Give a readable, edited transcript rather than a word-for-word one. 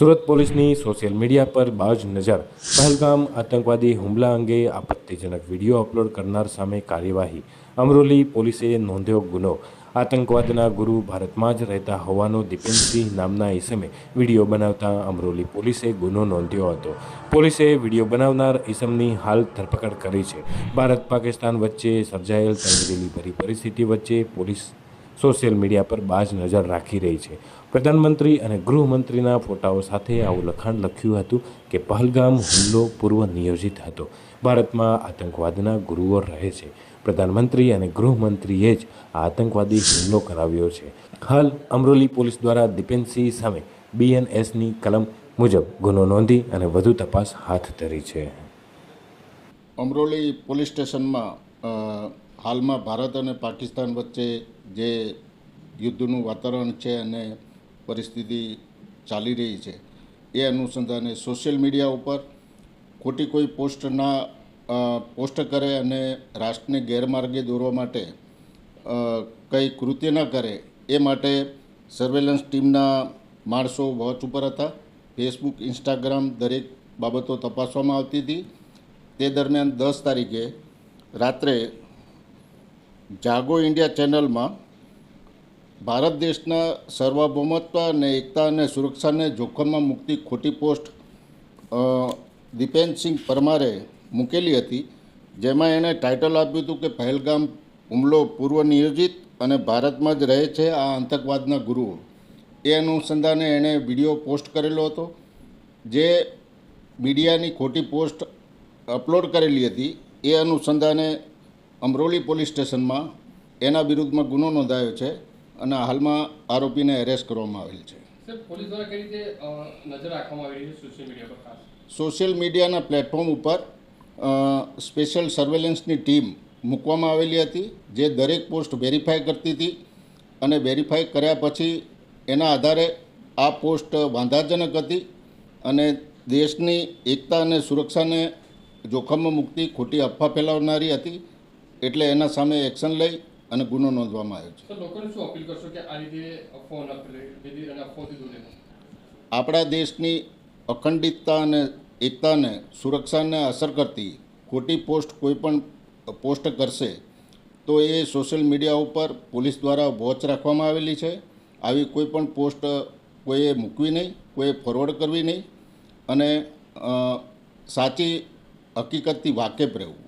સુરત પોલીસની social media પર બાજ નજર। પહેલગામ આતંકવાદી હુમલા અંગે આપત્તિજનક વિડીયો અપલોડ કરનાર સામે કાર્યવાહી। અમરોલી પોલીસે નોંધ્યો ગુનો। આતંકવાદના ગુરુ ભારતમાં જ રહેતા હોવાનો દીપેનસિંહ નામના ઈસમે વિડીયો બનાવતા અમરોલી પોલીસે ગુનો નોંધ્યો હતો। પોલીસે વિડીયો બનાવનાર ઈસમની હાલ ધરપકડ કરી છે। ભારત પાકિસ્તાન વચ્ચે સર્જાયેલ તંગદિલીભરી પરિસ્થિતિ વચ્ચે પોલીસ સોશિયલ મીડિયા પર બાજ નજર રાખી રહી છે। પ્રધાનમંત્રી અને ગૃહમંત્રીના ફોટાઓ સાથે આવું લખાણ લખ્યું હતું કે પહેલગામ હુમલો પૂર્વ નિયોજિત હતો। ભારતમાં આતંકવાદના ગુરુઓ રહે છે। પ્રધાનમંત્રી અને ગૃહમંત્રીએ જ આ આતંકવાદી હુમલો કરાવ્યો છે। હાલ અમરોલી પોલીસ દ્વારા દીપેનસિંહ સામે BNSની કલમ મુજબ ગુનો નોંધી અને વધુ તપાસ હાથ ધરી છે। અમરોલી પોલીસ સ્ટેશનમાં હાલમાં ભારત અને પાકિસ્તાન વચ્ચે જે યુદ્ધનું વાતાવરણ છે અને પરિસ્થિતિ ચાલી રહી છે એ અનુસંધાને સોશિયલ મીડિયા ઉપર ખોટી કોઈ પોસ્ટ કરે અને રાષ્ટ્રને ગેરમાર્ગે દોરવા માટે કંઈ કૃત્ય ન કરે એ માટે સર્વેલન્સ ટીમના માણસો વોચ ઉપર હતા। ફેસબુક, ઇન્સ્ટાગ્રામ દરેક બાબતો તપાસવામાં આવતી હતી। તે દરમિયાન 10 તારીખે રાત્રે જાગો ઇન્ડિયા ચેનલમાં ભારત દેશના સાર્વભૌમત્વ અને એકતા અને સુરક્ષાને જોખમમાં મૂકતી ખોટી પોસ્ટ દીપેનસિંહ પરમારે મૂકેલી હતી, જેમાં એણે ટાઇટલ આપ્યું હતું કે પહેલગામ હુમલો પૂર્વ નિયોજિત અને ભારતમાં જ રહે છે આ આતંકવાદના ગુરુઓ। એ અનુસંધાને એણે વિડીયો પોસ્ટ કરેલો હતો, જે મીડિયાની ખોટી પોસ્ટ અપલોડ કરેલી હતી। એ અનુસંધાને અમરોલી પોલીસ સ્ટેશનમાં એના વિરુદ્ધમાં ગુનો નોંધાયો છે અને હાલમાં આરોપીને એરેસ્ટ કરવામાં આવેલ છે। પોલીસ દ્વારા કઈ રીતે નજર રાખવામાં આવી રહી છે સોશિયલ મીડિયા પર? સોશિયલ મીડિયાના પ્લેટફોર્મ ઉપર સ્પેશિયલ સર્વેલન્સની ટીમ મૂકવામાં આવેલી હતી, જે દરેક પોસ્ટ વેરીફાઈ કરતી હતી અને વેરીફાઈ કર્યા પછી એના આધારે આ પોસ્ટ વાંધાજનક હતી અને દેશની એકતા અને સુરક્ષાને જોખમમાં મૂકતી ખોટી અફવા ફેલાવનારી હતી, એટલે એના સામે એક્શન લઈ અને ગુનો નોંધવામાં આવ્યો છે। લોકોને શું અપીલ કરશો કે આ રીતે અફવાઓ ન ફેલાય અને અફવાઓથી દૂર રહેવું? આપણા દેશની અખંડિતતા અને એકતાને સુરક્ષાને અસર કરતી ખોટી પોસ્ટ કોઈ પણ પોસ્ટ કરશે તો એ સોશિયલ મીડિયા ઉપર પોલીસ દ્વારા વોચ રાખવામાં આવેલી છે। આવી કોઈ પણ પોસ્ટ કોઈએ મૂકવી નહીં, કોઈએ ફોરવર્ડ કરવી નહીં અને સાચી હકીકતથી વાકેફ રહેવું।